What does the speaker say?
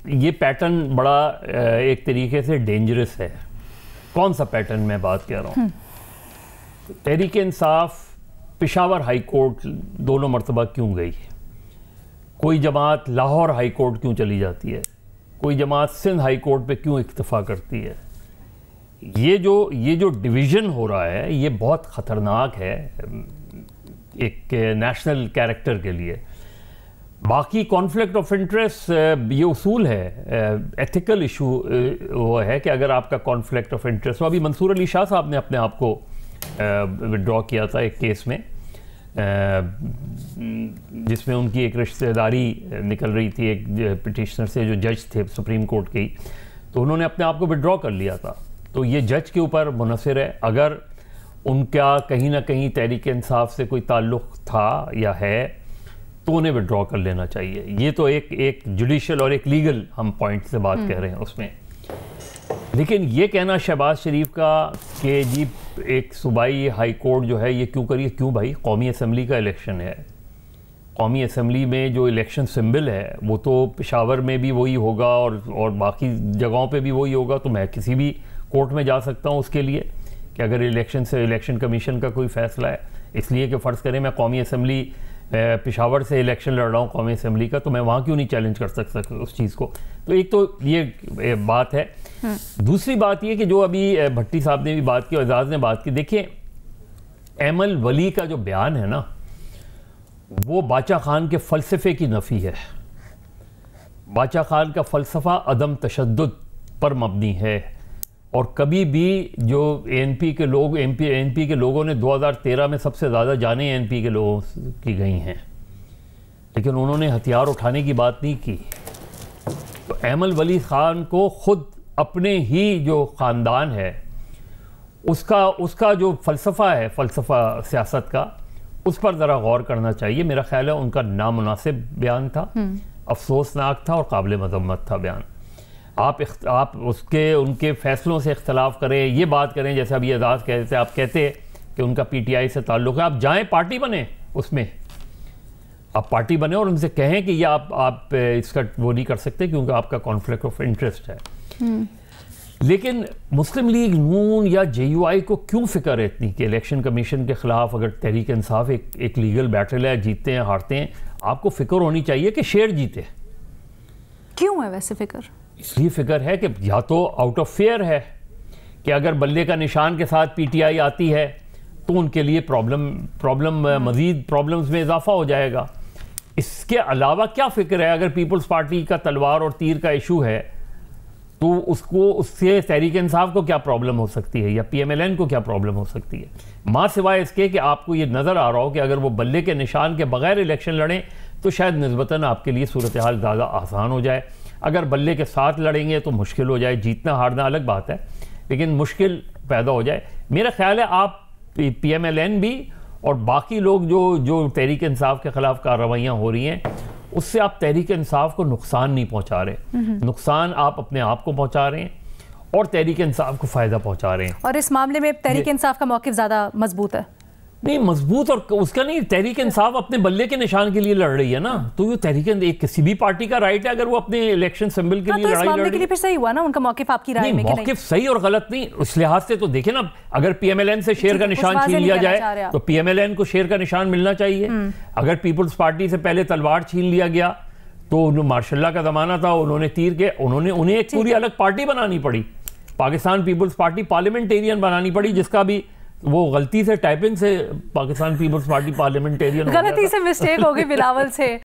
یہ پیٹرن بڑا ایک طریقے سے ڈینجرس ہے. کون سا پیٹرن میں بات کہہ رہا ہوں؟ تحریک انصاف پشاور ہائی کورٹ 2 مرتبہ کیوں گئی؟ کوئی جماعت لاہور ہائی کورٹ کیوں چلی جاتی ہے؟ کوئی جماعت سندھ ہائی کورٹ پہ کیوں اکتفا کرتی ہے؟ یہ جو ڈویژن ہو رہا ہے یہ بہت خطرناک ہے ایک نیشنل کیریکٹر کے لیے. باقی کانفلکٹ آف انٹرسٹ یہ اصول ہے، ایتھیکل ایشو وہ ہے کہ اگر آپ کا کانفلکٹ آف انٹرسٹ ہو. ابھی منصور علی شاہ صاحب نے اپنے آپ کو وڈرا کیا تھا ایک کیس میں جس میں ان کی ایک رشتہ داری نکل رہی تھی ایک پٹیشنر سے جو جج تھے سپریم کورٹ کے ہی، تو انہوں نے اپنے آپ کو وڈرا کر لیا تھا. تو یہ جج کے اوپر منحصر ہے. اگر ان کا کہیں نہ کہیں تحریک انصاف سے کوئی تعلق تھا یا ہے تو انہیں وڈرا کر لینا چاہیے. یہ تو ایک جوڈیشل اور ایک لیگل ہم پوائنٹ سے بات کہہ رہے ہیں اس میں. لیکن یہ کہنا شہباز شریف کا کہ جی ایک صوبائی ہائی کورٹ جو ہے یہ کیوں کریے، کیوں بھائی؟ قومی اسمبلی کا الیکشن ہے. قومی اسمبلی میں جو الیکشن سمبل ہے وہ تو پشاور میں بھی وہی ہوگا اور باقی جگہوں پہ بھی وہی ہوگا. تو میں کسی بھی کورٹ میں جا سکتا ہوں اس کے لیے کہ اگر الیکشن کمیشن کا کوئی فیصلہ ہے. اس لیے کہ فرض کریں میں قومی اسمبلی پشاور سے الیکشن لڑ رہا ہوں قومی اسمبلی کا، تو میں وہاں کیوں نہیں چیلنج کر سکتا اس چیز کو؟ تو ایک تو یہ بات ہے. دوسری بات یہ کہ جو ابھی بھٹی صاحب نے بھی بات کی اور اعزاز نے بات کی، دیکھیں ایمل ولی کا جو بیان ہے نا وہ باچا خان کے فلسفے کی نفی ہے. باچا خان کا فلسفہ عدم تشدد پر مبنی ہے، اور کبھی بھی جو این پی کے لوگوں نے 2013 میں سب سے زیادہ جانیں این پی کے لوگوں کی گئی ہیں، لیکن انہوں نے ہتھیار اٹھانے کی بات نہیں کی. تو ایمل ولی خان کو خود اپنے ہی جو خاندان ہے اس کا جو فلسفہ ہے، فلسفہ سیاست کا، اس پر ذرا غور کرنا چاہیے. میرا خیال ہے ان کا نامناسب بیان تھا، افسوسناک تھا اور قابل مذمت تھا بیان. آپ ان کے فیصلوں سے اختلاف کریں، یہ بات کریں جیسے ابھی اعزاز کہتے تھے، آپ کہتے کہ ان کا پی ٹی آئی سے تعلق ہے، آپ جائیں پارٹی بنیں، اس میں آپ پارٹی بنیں اور ان سے کہیں کہ یہ آپ اس کا وہ نہیں کر سکتے کیونکہ آپ کا کانفلکٹ آف انٹرسٹ ہے. لیکن مسلم لیگ نون یا جے یو آئی کو کیوں فکر ہے اتنی کہ الیکشن کمیشن کے خلاف اگر تحریک انصاف ایک لیگل بیٹل ہے، جیتتے ہیں ہارتے ہیں، آپ کو فکر ہونی چاہیے کہ شیر جیتے. کیوں ہے ویسے فکر؟ اس لیے فکر ہے کہ یا تو آؤٹ آف فیئر ہے کہ اگر بلے کا نشان کے ساتھ پی ٹی آئی آتی ہے تو ان کے لیے مزید پرابلمز میں اضافہ ہو جائے گا. اس کے علاوہ کیا فکر ہے؟ اگر پیپلز پارٹی کا تلوار اور تیر کا ایشو ہے تو اس سے تحریک انصاف کو کیا پرابلم ہو سکتی ہے یا پی ایم ایل این کو کیا پرابلم ہو سکتی ہے؟ ماں سوائے اس کے کہ آپ کو یہ نظر آ رہا ہو کہ اگر وہ بلے کے نشان کے بغیر الیکشن لڑیں تو شاید نسبتاً آپ کے لیے صورتحال زیادہ آسان ہو جائے. اگر بلے کے ساتھ لڑیں گے تو مشکل ہو جائے، جیتنا ہارنا الگ بات ہے لیکن مشکل پیدا ہو جائے. میرا خیال ہے آپ پی ایم ایل این بھی اور باقی لوگ جو تحریک انصاف کے خلاف کارروائیاں ہو رہی ہیں اس سے آپ تحریک انصاف کو نقصان نہیں پہنچا رہے، نقصان آپ اپنے آپ کو پہنچا رہے ہیں اور تحریک انصاف کو فائدہ پہنچا رہے ہیں. اور اس معاملے میں تحریک انصاف کا موقف زیادہ مضبوط ہے؟ نہیں مضبوط، اور اس کا نہیں، تحریک انصاف اپنے بلے کے نشان کے لیے لڑ رہی ہے نا، تو یہ تحریک کسی بھی پارٹی کا رائٹ ہے اگر وہ اپنے الیکشن سمبل کے لیے لڑائی لڑ رہی ہے. کے لیے پھر صحیح ہوا نا ان کا موقف آپ کی رائے میں؟ موقف صحیح اور غلط نہیں، اس لحاظ سے تو دیکھیں نا، اگر پی ایم ایل این سے شیر کا نشان چھین لیا جائے تو پی ایم ایل این کو شیر کا نشان ملنا چاہیے. اگر پیپلز پارٹی سے پہلے تلوار چھین لیا گیا تو ماشاء اللہ کا زمانہ تھا، انہوں نے تیر کے انہیں ایک پوری الگ پارٹی بنانی پڑی، پاکستان پیپلز پارٹی پارلیمنٹیرین بنانی پڑی، جس کا بھی وہ غلطی سے ٹائپنگ سے پاکستان پیپلز پارٹی پارلیمنٹیرین غلطی سے مسٹیک ہو گئی بلاول سے.